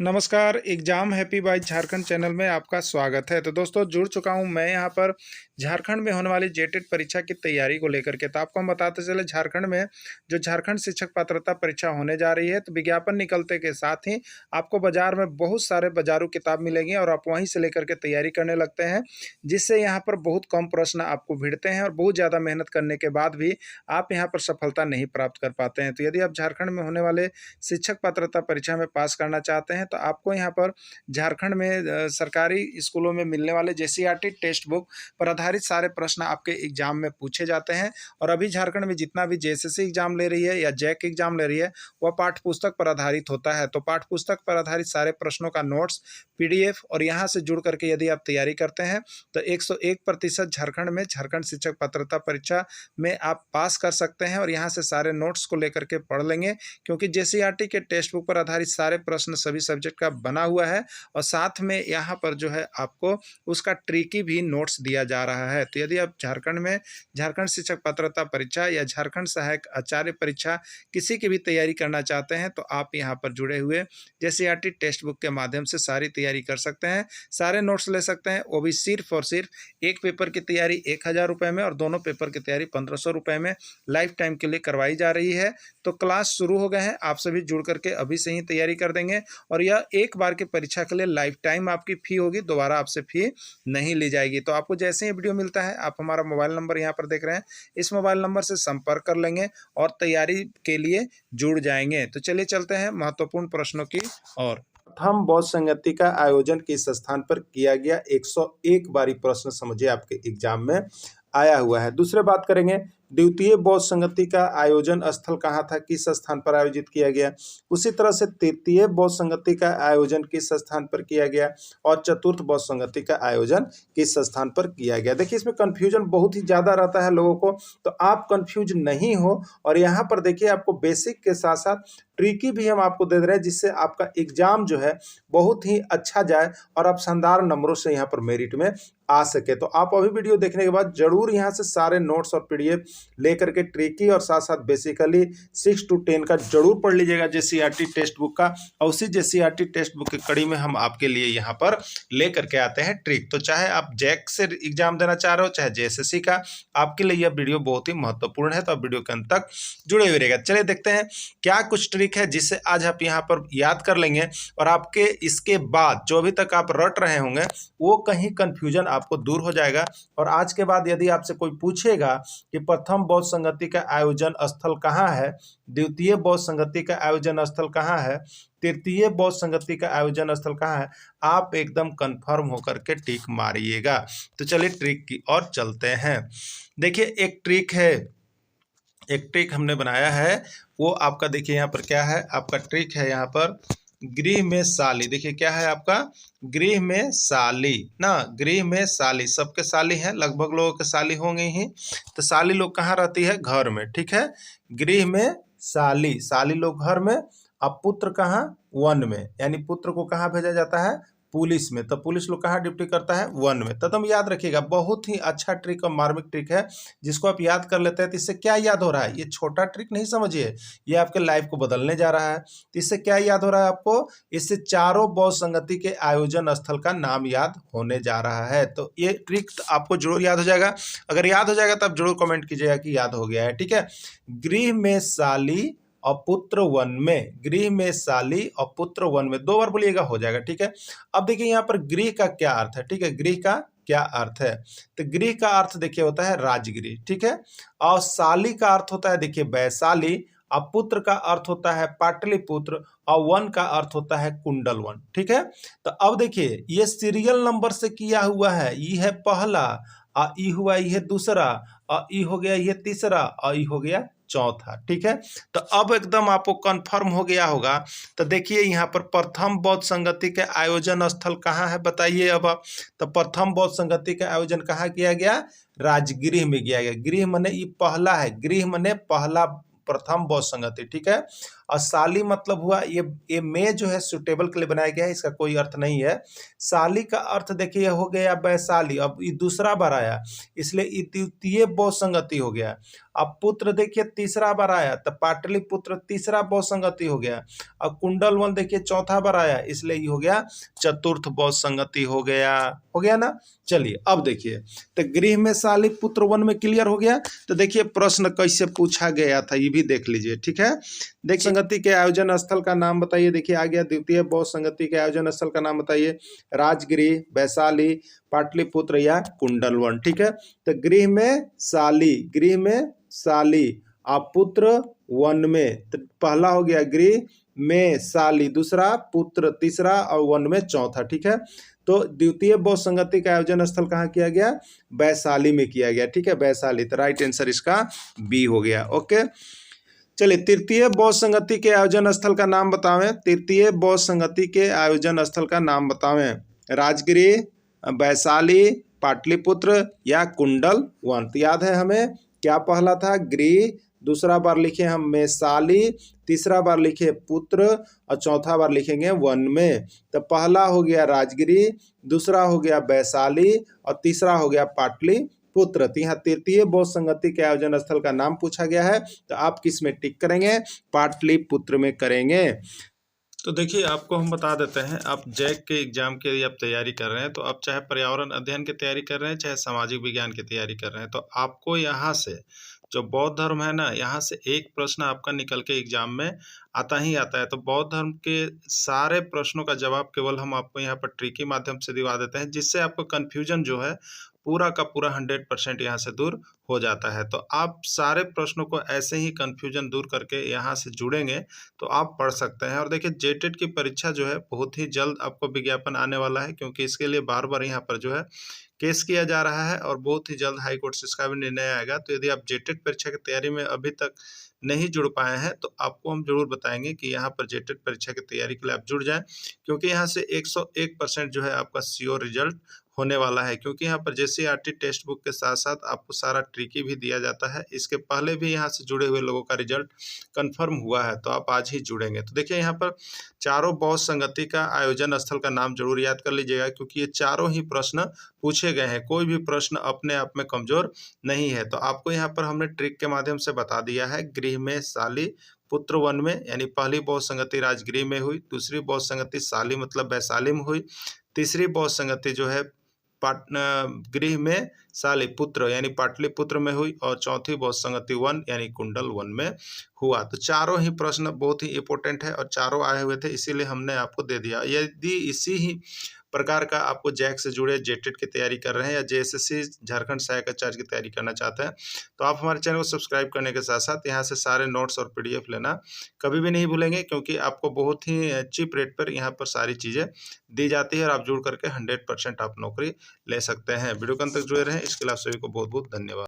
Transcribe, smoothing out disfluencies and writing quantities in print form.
नमस्कार, exam happy by Jharkhand channel में आपका स्वागत है। तो दोस्तों जुड़ चुका हूं मैं यहाँ पर झारखंड में होने वाली जेटेट परीक्षा की तैयारी को लेकर के। तो आपको हम बताते चले झारखंड में जो झारखंड शिक्षक पात्रता परीक्षा होने जा रही है, तो विज्ञापन निकलते के साथ ही आपको बाज़ार में बहुत सारे बाज़ारू किताब मिलेंगी और आप वहीं से लेकर के तैयारी करने लगते हैं, जिससे यहाँ पर बहुत कम प्रश्न आपको भिड़ते हैं और बहुत ज़्यादा मेहनत करने के बाद भी आप यहाँ पर सफलता नहीं प्राप्त कर पाते हैं। तो यदि आप झारखंड में होने वाले शिक्षक पात्रता परीक्षा में पास करना चाहते हैं, तो आपको यहाँ पर झारखंड में सरकारी स्कूलों में मिलने वाले जेसीईआरटी टेक्स्ट बुक पर आधारित सारे प्रश्न आपके एग्जाम में पूछे जाते हैं। और अभी झारखंड में जितना भी जेएसएससी एग्जाम ले रही है या जैक एग्जाम ले रही है, वह पाठ्य पुस्तक पर आधारित होता है। तो पाठ्य पुस्तक पर आधारित सारे प्रश्नों का नोट्स, पीडीएफ और यहाँ से जुड़ करके यदि आप तैयारी करते हैं तो 101% झारखंड में झारखंड शिक्षक पात्रता परीक्षा में आप पास कर सकते हैं। और यहाँ से सारे नोट्स को लेकर के पढ़ लेंगे, क्योंकि जेसीईआरटी के टेक्स्ट बुक पर आधारित सारे प्रश्न सभी सब्जेक्ट का बना हुआ है और साथ में यहाँ पर जो है आपको उसका ट्रिकी भी नोट्स दिया जा रहा है। तो यदि आप झारखंड में झारखंड शिक्षक पात्रता परीक्षा या झारखंड सहायक आचार्य परीक्षा किसी की भी तैयारी करना चाहते हैं, तो आप यहाँ पर जुड़े हुए जेसीईआरटी टेक्स्ट बुक के माध्यम से सारी तैयारी कर सकते हैं, सारे नोट्स ले सकते हैं। वो भी सिर्फ और सिर्फ एक पेपर की तैयारी 1000 रुपये में और दोनों पेपर की तैयारी 1500 रुपये में लाइफ टाइम के लिए करवाई जा रही है। तो क्लास शुरू हो गए हैं, आप सभी जुड़ करके अभी से ही तैयारी कर देंगे और यह एक बार की परीक्षा के लिए लाइफ टाइम आपकी फ़ी होगी, दोबारा आपसे फ़ी नहीं ली जाएगी। तो आपको जैसे ही वीडियो मिलता है, आप हमारा मोबाइल नंबर यहाँ पर देख रहे हैं, इस मोबाइल नंबर से संपर्क कर लेंगे और तैयारी के लिए जुड़ जाएंगे। तो चलिए चलते हैं महत्वपूर्ण प्रश्नों की ओर। प्रथम बौद्ध संगति का आयोजन किस स्थान पर किया गया? 101 बारी प्रश्न समझिए आपके एग्जाम में आया हुआ है। दूसरे बात करेंगे, द्वितीय बौद्ध संगति का आयोजन स्थल कहाँ था, किस स्थान पर आयोजित किया गया? उसी तरह से तृतीय बौद्ध संगति का आयोजन किस स्थान पर किया गया और चतुर्थ बौद्ध संगति का आयोजन किस स्थान पर किया गया? देखिए इसमें कंफ्यूजन बहुत ही ज़्यादा रहता है लोगों को, तो आप कंफ्यूज नहीं हो। और यहाँ पर देखिए आपको बेसिक के साथ साथ ट्रिकी भी हम आपको दे रहे हैं, जिससे आपका एग्जाम जो है बहुत ही अच्छा जाए और आप शानदार नंबरों से यहाँ पर मेरिट में आ सके। तो आप अभी वीडियो देखने के बाद जरूर यहाँ से सारे नोट्स और पीडीएफ लेकर के ट्रिकी और साथ साथ बेसिकली 6 to 10 का जरूर पढ़ लीजिएगा जेसीईआरटी टेक्स्ट बुक का। और उसी जेसीईआरटी टेक्स्ट बुक की कड़ी में हम आपके लिए यहाँ पर लेकर के आते हैं ट्रिक। तो चाहे आप जैक से एग्जाम देना चाह रहे हो, चाहे जेएसएससी का, आपके लिए यह वीडियो बहुत ही महत्वपूर्ण है। तो आप वीडियो के अंत तक जुड़े हुए रहेगा। चलिए देखते हैं क्या कुछ ट्रिक है जिससे आज आप यहाँ पर याद कर लेंगे और आपके इसके बाद जो अभी तक आप रट रहे होंगे वो कहीं कंफ्यूजन आपको दूर हो जाएगा। और आज के बाद यदि आपसे कोई पूछेगा कि प्रथम बौद्ध संगति का आयोजन स्थल कहाँ है, द्वितीय बौद्ध संगति का आयोजन स्थल कहाँ है, तृतीय बौद्ध संगति का आयोजन स्थल कहाँ है, आप एकदम कंफर्म होकर के टिक मारिएगा। तो चलिए ट्रिक की ओर चलते हैं। देखिए एक ट्रिक है, एक ट्रिक हमने बनाया है, वो आपका देखिए यहाँ पर क्या है, आपका ट्रिक है यहाँ पर गृह में साली। देखिए क्या है आपका, गृह में साली ना, गृह में साली, सबके साली हैं, लगभग लोगों के साली होंगे ही। तो साली लोग कहाँ रहती है? घर में, ठीक है। गृह में साली, साली लोग घर में। अब पुत्र कहाँ? वन में, यानी पुत्र को कहाँ भेजा जाता है? पुलिस में। तो पुलिस लोग कहाँ ड्यूटी करता है? वन में। तो तुम याद रखिएगा, बहुत ही अच्छा ट्रिक और मार्मिक ट्रिक है, जिसको आप याद कर लेते हैं तो इससे क्या याद हो रहा है? ये छोटा ट्रिक नहीं समझिए, ये आपके लाइफ को बदलने जा रहा है। तो इससे क्या याद हो रहा है आपको? इससे चारों बौद्ध संगति के आयोजन स्थल का नाम याद होने जा रहा है। तो ये ट्रिक आपको जरूर याद हो जाएगा। अगर याद हो जाएगा तो आप जरूर कमेंट कीजिएगा कि याद हो गया है, ठीक है। गृह में साली और पुत्र वन में, गृह में साली और पुत्र वन में, 2 बार बोलिएगा, हो जाएगा, ठीक है। अब देखिए यहाँ पर गृह का क्या अर्थ है, ठीक है, गृह का क्या अर्थ है? तो गृह का अर्थ देखिए होता है राजगृह, ठीक है। और साली का अर्थ होता है देखिए वैशाली, और पुत्र का अर्थ होता है पाटलिपुत्र, और वन का अर्थ होता है कुंडल वन, ठीक है। तो अब देखिए ये सीरियल नंबर से किया हुआ है, ये है पहला, और ई हुआ ये दूसरा, और ई हो गया ये तीसरा, और ई हो गया चौथा, ठीक है। तो अब एकदम आपको कंफर्म हो गया होगा। तो देखिए यहाँ पर प्रथम बौद्ध संगति के आयोजन स्थल कहाँ है बताइए अब आप। तो प्रथम बौद्ध संगति का आयोजन कहाँ किया गया? राजगृह में किया गया। गृह मने ये पहला है, गृह मने पहला, प्रथम बौद्ध संगति, ठीक है। और साली मतलब हुआ ये में जो है सुटेबल के लिए बनाया गया है, इसका कोई अर्थ नहीं है। साली का अर्थ देखिए हो गया वैशाली, अब ये दूसरा बार आया इसलिए ये द्वितीय बहुसंगति हो गया। अब पुत्र देखिए तीसरा बार आया तो पाटलिपुत्र तीसरा बहुसंगति हो गया। अब कुंडल वन देखिए चौथा बार आया इसलिए ये हो गया चतुर्थ बहुसंगति हो गया ना। चलिए अब देखिए, तो गृह में साली पुत्र वन में क्लियर हो गया। तो देखिए प्रश्न कैसे पूछा गया था ये भी देख लीजिए, ठीक है। देखिए संगति के आयोजन स्थल का नाम बताइए, देखिए आ गया द्वितीय बहुसंगति के आयोजन स्थल का नाम बताइए, राजगृह, वैशाली, पाटलिपुत्र या कुंडलवन, ठीक है। तो गृह में साली आप पुत्र वन में, तो पहला हो गया गृह में साली, दूसरा पुत्र तीसरा और वन में चौथा, ठीक है। तो द्वितीय बहुसंगति का आयोजन स्थल कहाँ किया गया? वैशाली में किया गया, ठीक है, वैशाली। तो राइट आंसर इसका बी हो गया। ओके चलिए, तृतीय बहुसंगति के आयोजन स्थल का नाम बतावें। तृतीय बहुसंगति के आयोजन स्थल का नाम बतावें, राजगृह, वैशाली, पाटलिपुत्र या कुंडल वन। तो याद है हमें क्या पहला था? गृह, दूसरा बार लिखे हम वैशाली, तीसरा बार लिखे पुत्र और चौथा बार लिखेंगे वन में। तो पहला हो गया राजगृह, दूसरा हो गया वैशाली और तीसरा हो गया पाटलिपुत्र। तो यहाँ तृतीय बहुसंगति के आयोजन स्थल का नाम पूछा गया है, तो आप किस में टिक करेंगे? पाटलिपुत्र में करेंगे। तो देखिए आपको हम बता देते हैं, आप जैक के एग्जाम के लिए आप तैयारी कर रहे हैं, तो आप चाहे पर्यावरण अध्ययन की तैयारी कर रहे हैं चाहे सामाजिक विज्ञान की तैयारी कर रहे हैं, तो आपको यहाँ से जो बौद्ध धर्म है ना, यहाँ से एक प्रश्न आपका निकल के एग्जाम में आता ही आता है। तो बौद्ध धर्म के सारे प्रश्नों का जवाब केवल हम आपको यहाँ पर ट्रिक के माध्यम से दिवा देते हैं, जिससे आपको कन्फ्यूजन जो है पूरा का पूरा 100% यहाँ से दूर हो जाता है। तो आप सारे प्रश्नों को ऐसे ही कन्फ्यूजन दूर करके यहाँ से जुड़ेंगे तो आप पढ़ सकते हैं। और देखिए जेटेट की परीक्षा जो है बहुत ही जल्द आपको विज्ञापन आने वाला है, क्योंकि इसके लिए बार बार यहाँ पर जो है केस किया जा रहा है और बहुत ही जल्द हाई कोर्ट से इसका भी निर्णय आएगा। तो यदि आप जेटेट परीक्षा की तैयारी में अभी तक नहीं जुड़ पाए हैं तो आपको हम जरूर बताएंगे कि यहाँ पर जेटेट परीक्षा की तैयारी के लिए आप जुड़ जाएं, क्योंकि यहाँ से 101% जो है आपका श्योर रिजल्ट होने वाला है। क्योंकि यहाँ पर जेसीईआरटी टेक्स्ट बुक के साथ साथ आपको सारा ट्रिकी भी दिया जाता है। इसके पहले भी यहाँ से जुड़े हुए लोगों का रिजल्ट कंफर्म हुआ है, तो आप आज ही जुड़ेंगे। तो देखिए यहाँ पर चारों बहुसंगति का आयोजन स्थल का नाम जरूर याद कर लीजिएगा, क्योंकि ये चारों ही प्रश्न पूछे गए हैं, कोई भी प्रश्न अपने आप में कमजोर नहीं है। तो आपको यहाँ पर हमने ट्रिक के माध्यम से बता दिया है, गृह में साली, पुत्र वन में, यानी पहली बहुसंगति राजगृह में हुई, दूसरी बहुसंगति साली मतलब वैशाली में हुई, तीसरी बहुसंगति जो है गृह में साली पुत्र यानी पाटलिपुत्र में हुई, और चौथी बहुसंगति वन यानी कुंडल वन में हुआ। तो चारों ही प्रश्न बहुत ही इंपॉर्टेंट है और चारों आए हुए थे, इसीलिए हमने आपको दे दिया। यदि इसी ही प्रकार का आपको जैक से जुड़े जेटेट की तैयारी कर रहे हैं या जेएसएससी झारखंड सहायक आचार्य की तैयारी करना चाहते हैं, तो आप हमारे चैनल को सब्सक्राइब करने के साथ साथ यहाँ से सारे नोट्स और पीडीएफ लेना कभी भी नहीं भूलेंगे, क्योंकि आपको बहुत ही चीप रेट पर यहाँ पर सारी चीज़ें दी जाती है और आप जुड़ करके 100% आप नौकरी ले सकते हैं। वीडियो के अंत तक जुड़े रहें, इसके लिए आप सभी को बहुत बहुत धन्यवाद।